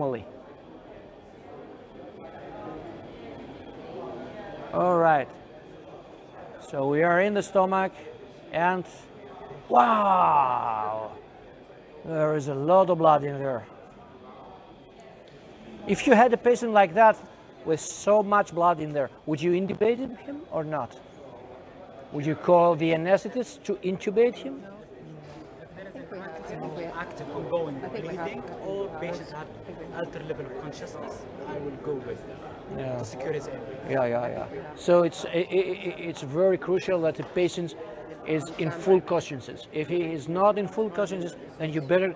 normally. All right. So we are in the stomach, and wow, there is a lot of blood in there. If you had a patient like that with so much blood in there, would you intubate him or not? Would you call the anesthetist to intubate him? Active ongoing bleeding, or patient have altered level of consciousness, I will go with to secure his area. Yeah. So it's very crucial that the patient is in full consciousness. If he is not in full consciousness, then you better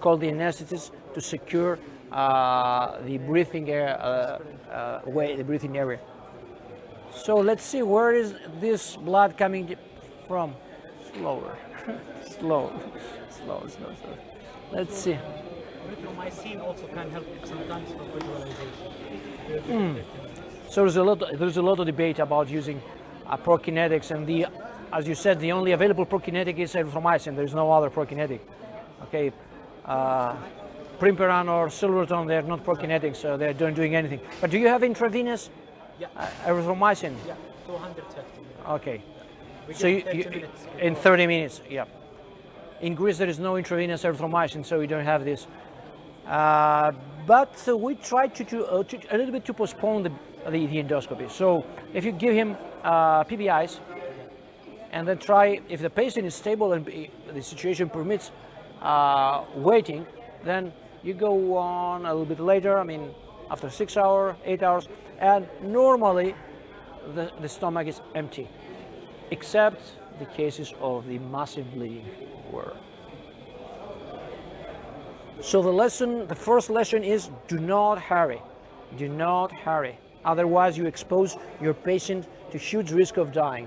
call the anesthetist to secure the breathing area, the breathing area. So let's see, where is this blood coming from? Slower, slow. Let's see. Erythromycin also can help sometimes for visualization. So there's a lot of debate about using prokinetics, and as you said, the only available prokinetic is erythromycin. There's no other prokinetic. Okay, Primperan or Silvertone, they're not prokinetic, so they're not doing anything. But do you have intravenous erythromycin? Yeah, 250. Okay, so you in 30 minutes, yeah. In Greece, there is no intravenous erythromycin, so we don't have this. But we try to a little bit to postpone the endoscopy. So if you give him PBIs, and then try, if the patient is stable and the situation permits waiting, then you go on a little bit later, I mean, after 6 hours, 8 hours, and normally the stomach is empty, except the cases of the massive bleeding were. So the first lesson is do not hurry. Do not hurry. Otherwise you expose your patient to huge risk of dying.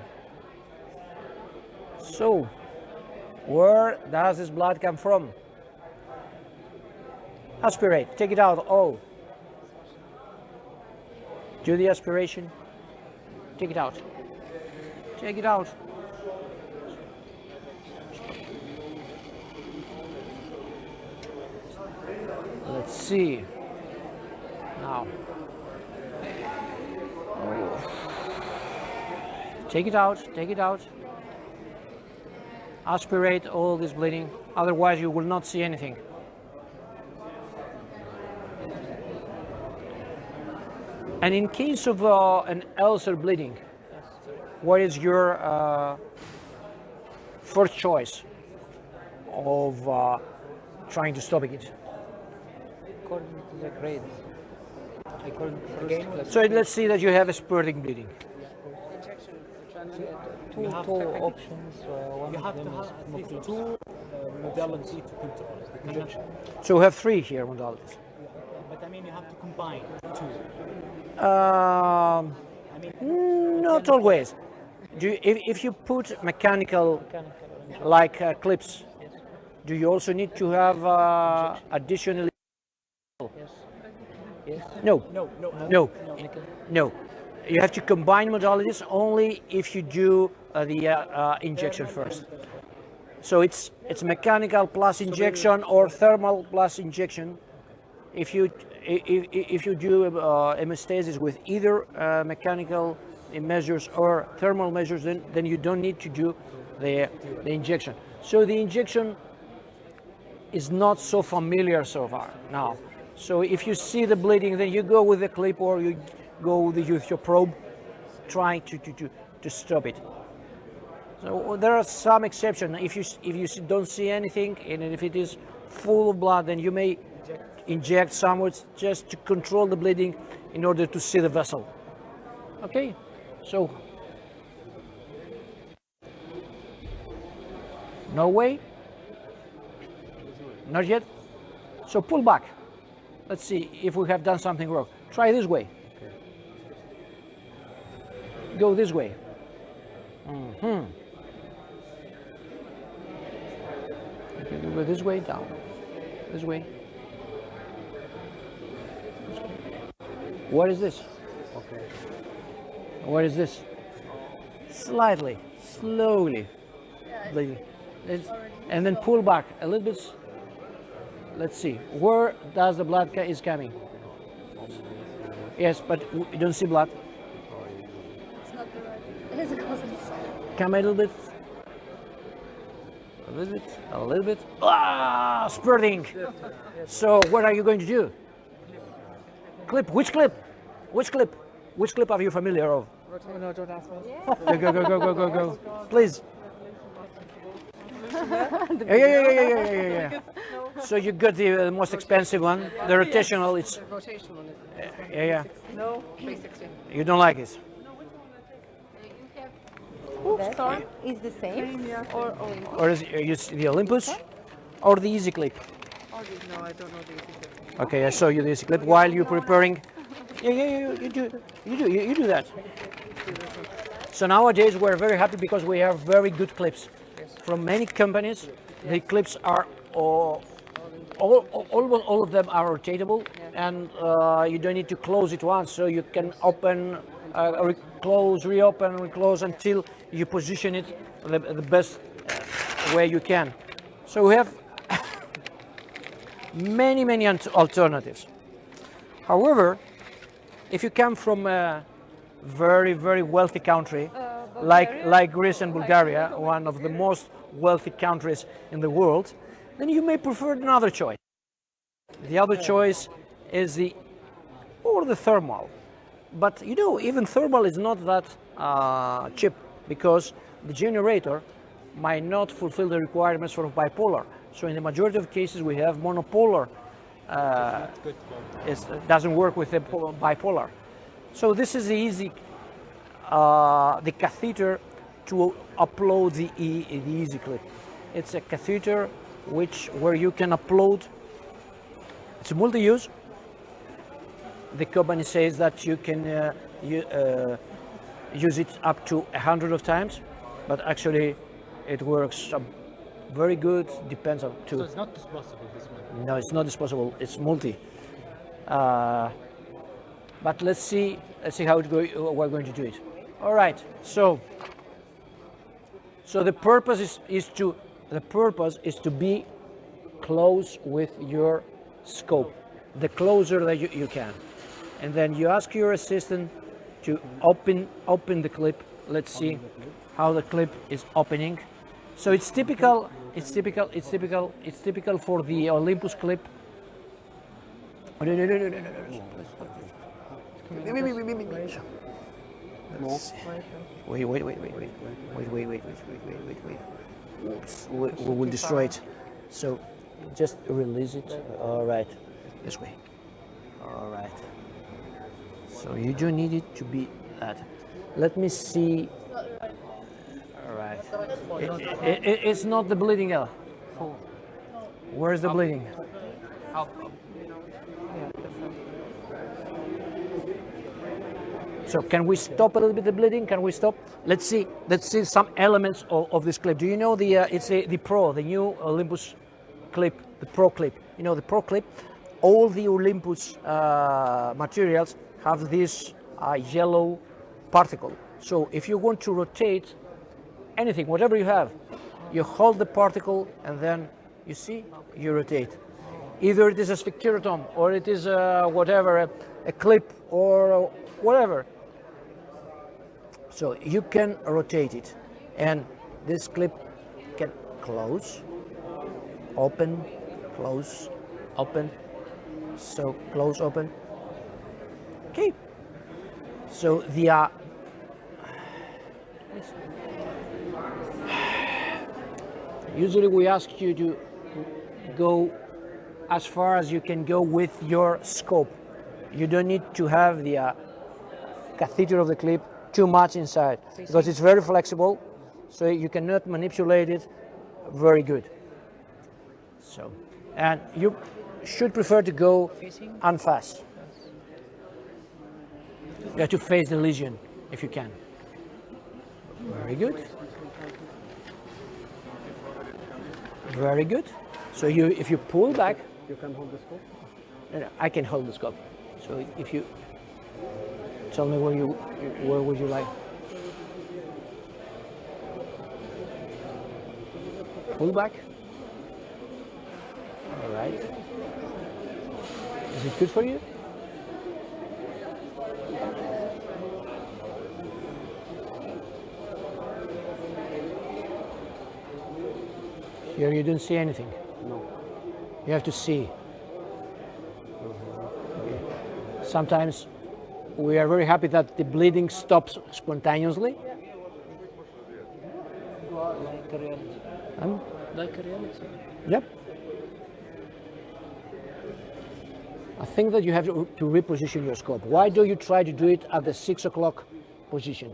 So, where does this blood come from? Aspirate, take it out all. Do the aspiration. Take it out. Take it out. Let's see. Now. Take it out, take it out. Aspirate all this bleeding, otherwise you will not see anything. And in case of an ulcer bleeding, what is your first choice of trying to stop it? According to the grade. So let's see that you have a spurting bleeding. Two options. One You of have them to is have at least Moclus. two modalities to control injection. So we have 3 here modalities. But I mean, you have to combine two. Not always. If you put mechanical like clips, do you also need to have additionally? Yes. Yes. No. No. No. You have to combine modalities only if you do the injection first. So it's mechanical plus injection or thermal plus injection. If you do hemostasis with either mechanical measures or thermal measures, then you don't need to do the injection. So the injection is not so familiar so far now. So if you see the bleeding, then you go with the clip or you go with your probe, trying to stop it. So there are some exceptions. If you don't see anything, and if it is full of blood, then you may inject somewhere just to control the bleeding in order to see the vessel. Okay, so no way, not yet. So pull back. Let's see if we have done something wrong. Try this way. Go this way. Okay, go this way, down. This way. What is this? Okay. What is this? Slightly, slowly, bleeding. And then pull back a little bit. let's see. Where does the blood is coming? Yes, but you don't see blood. It's not the right. Come a little bit. A little bit. A little bit. Ah, spurting. So what are you going to do? Clip. Which clip? Which clip? Which clip are you familiar of? No, don't ask me. Go. Please. Yeah. So you got the most expensive one, the rotational. It's Rotational. yeah. No, 360. You don't like it. That is the same, or Or is use the Olympus or the Easy Clip? No, I don't know the easy. Okay, I show you the Easy Clip while you're preparing. Yeah, you do that. So nowadays we're very happy because we have very good clips from many companies. The clips are all of them are rotatable, and you don't need to close it once, so you can open, close, reopen, reclose until you position it the best way you can. So we have many alternatives. However, if you come from a very wealthy country like Greece and Bulgaria, one of the most wealthy countries in the world, then you may prefer another choice. The other choice is the thermal. But you know, even thermal is not that cheap, because the generator might not fulfill the requirements for bipolar. So in the majority of cases we have monopolar. It doesn't work with the bipolar. So this is the easy, the catheter to upload the Easy Clip. It's a catheter where you can upload. It's multi-use. The company says that you can use it up to 100 of times, but actually it works very good. Depends on two. So it's not disposable, this one? No, it's not disposable. It's multi. But let's see how we're going to do it. All right. So the purpose is to be close with your scope, the closer that you can, and then you ask your assistant to open the clip. Let's see how the clip is opening. So it's typical for the Olympus clip. No. Wait. Oops, we will destroy it. So just release it. All right, this way. All right. So you don't need it to be that. Let me see. All right. It's not the bleeding, Ella. Where's the bleeding? So can we stop a little bit the bleeding? Can we stop? Let's see some elements of this clip. Do you know it's the Pro, the new Olympus clip, the Pro clip? You know the Pro clip. All the Olympus materials have this yellow particle. So if you want to rotate anything, whatever you have, you hold the particle and then you see you rotate. Either it is a sphincterotom or it is whatever, a clip or whatever. So you can rotate it, and this clip can close, open, close, open. So close, open. Okay. So the usually we ask you to go as far as you can go with your scope. You don't need to have the catheter of the clip too much inside, because it's very flexible, so you cannot manipulate it very good. So, and you should prefer to go unfast. You have to face the lesion if you can. Very good. Very good. So if you pull back, You can hold the scope? no, I can hold the scope. So if you tell me where would you like? Pull back. All right. Is it good for you? Here you don't see anything. No. You have to see. Sometimes we are very happy that the bleeding stops spontaneously. Like a reality. Like a reality. Yep. I think that you have to reposition your scope. Why do you try to do it at the 6 o'clock position?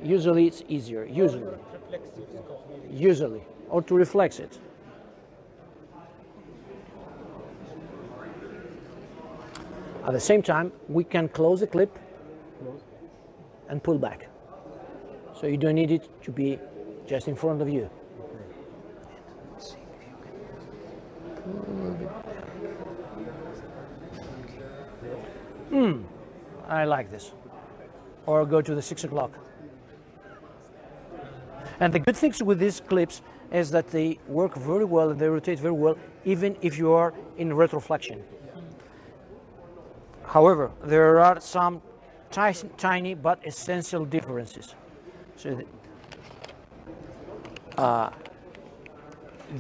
Usually it's easier. Usually. Or to reflex it. At the same time, we can close the clip and pull back. So you don't need it to be just in front of you. I like this. Or go to the 6 o'clock. And the good things with these clips is that they work very well and they rotate very well, even if you are in retroflexion. However, there are some tiny but essential differences. So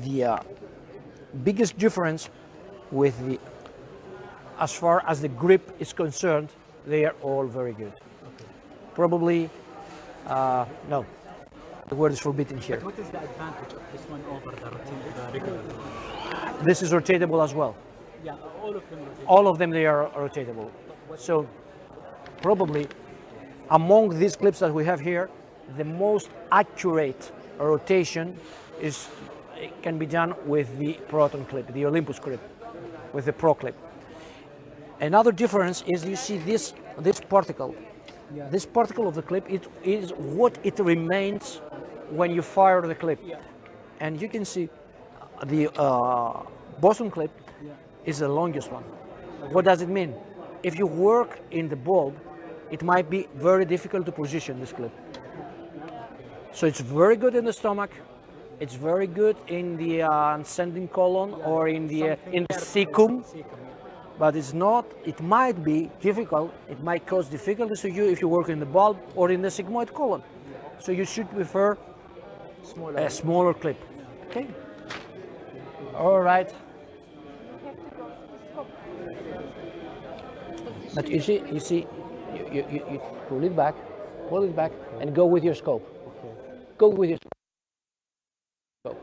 the biggest difference with the, as far as the grip is concerned, they are all very good. Probably, no, the word is forbidden here. But what is the advantage of this one over the regular? This is rotatable as well. Yeah, all of them rotate. All of them, they are rotatable. So probably among these clips that we have here, the most accurate rotation can be done with the Proton clip, the Olympus clip, with the Pro clip. Another difference is you see this particle. Yeah. This particle of the clip, it is what it remains when you fire the clip. Yeah. And you can see the Boston clip is the longest one. What does it mean? If you work in the bulb, it might be very difficult to position this clip. So it's very good in the stomach. It's very good in the ascending colon or in the cecum. But it's not, it might be difficult, it might cause difficulties to you if you work in the bulb or in the sigmoid colon. So you should prefer a smaller clip. Okay? All right. But you see, you pull it back, and go with your scope. Okay. Go with your scope.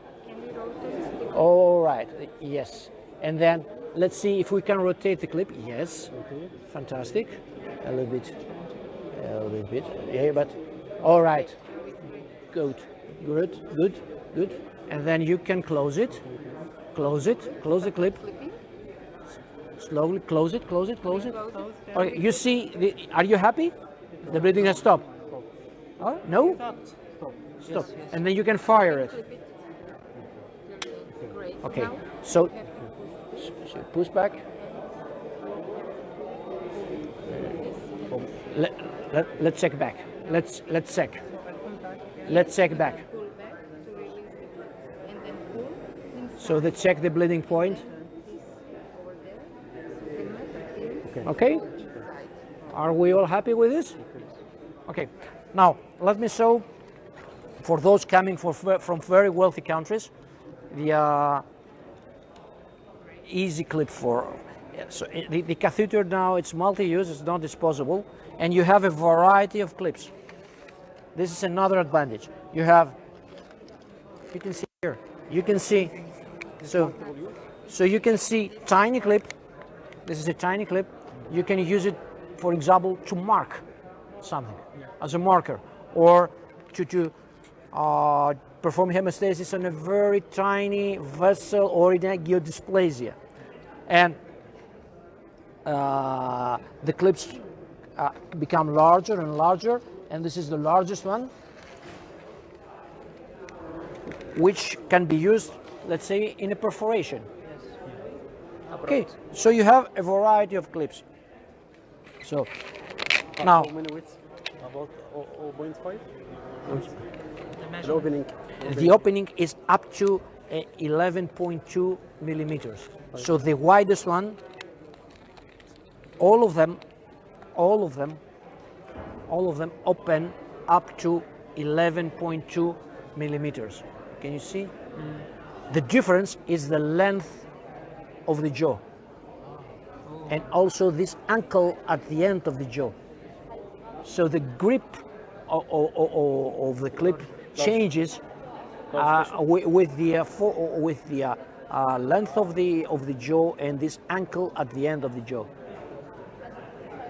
All right, yes. And then let's see if we can rotate the clip. Yes, Okay. fantastic. A little bit. Yeah, but all right. Good. And then you can close it. Close the clip. Slowly close it. Okay, you see, are you happy? The bleeding has stopped. Oh, no? Stop. And then you can fire it. Okay, so push back. Let's check back. Let's check back. So let's check the bleeding point. Okay. Are we all happy with this? Okay. Now let me show, for those coming from very wealthy countries, the easy clip for. So the catheter now, it's multi-use, it's not disposable, and you have a variety of clips. This is another advantage. You can see here, you can see, so you can see tiny clip. This is a tiny clip. You can use it, for example, to mark something as a marker, or to perform hemostasis on a very tiny vessel or in angiodysplasia. And the clips become larger and larger, and this is the largest one, which can be used, let's say, in a perforation. Okay, so you have a variety of clips. So now, How many widths? About 0.5? The The opening. the opening is up to 11.2 millimeters. So the widest one all of them open up to 11.2 millimeters. Can you see? The difference is the length of the jaw, and also this ankle at the end of the jaw. So the grip of the clip changes with the length of the jaw and this ankle at the end of the jaw.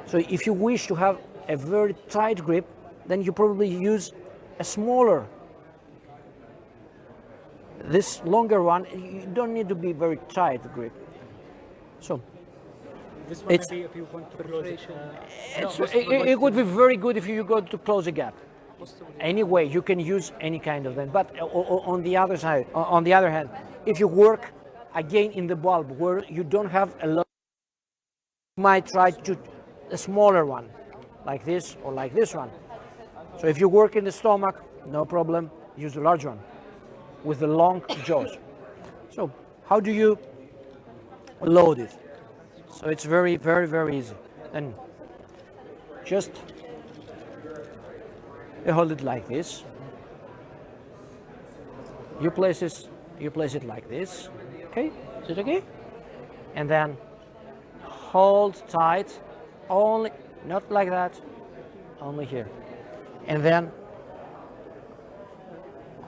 So if you wish to have a very tight grip, then you probably use a smaller. This longer one, you don't need to be very tight grip. So This one maybe if you want to close it. it would be very good if you go to close a gap. Anyway, you can use any kind of them. But on the other side, on the other hand, if you work again in the bulb where you don't have a lot, you might try to a smaller one, like this or like this one. So if you work in the stomach, no problem, use the large one with the long jaws. So how do you load it? So it's very, very, very easy. And just you hold it like this. You place it like this. Okay, is it okay? And then hold tight, only not like that, only here. And then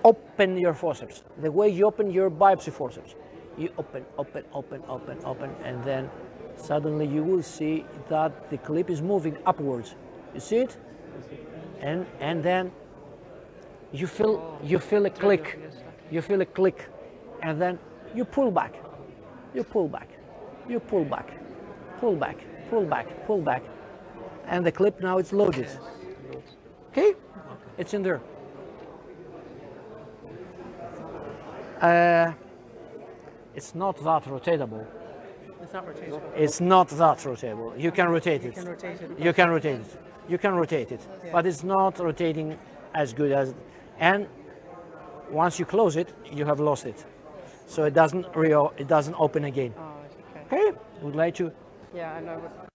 open your forceps. The way you open your biopsy forceps. You open, open, open, open, open, and then suddenly you will see that the clip is moving upwards. You see it? And then you feel a click. You feel a click, and then you pull back. You pull back. You pull back. Pull back. Pull back. Pull back. And the clip now it's loaded. Okay? It's in there. It's not that rotatable. It's not rotatable. It's not that rotatable. You can rotate it. You can rotate it. You can rotate it. You can rotate it, Yeah. but it's not rotating as good as. And once you close it, you have lost it. So it doesn't open again. Oh, okay. Okay? Would like to. Yeah, I know.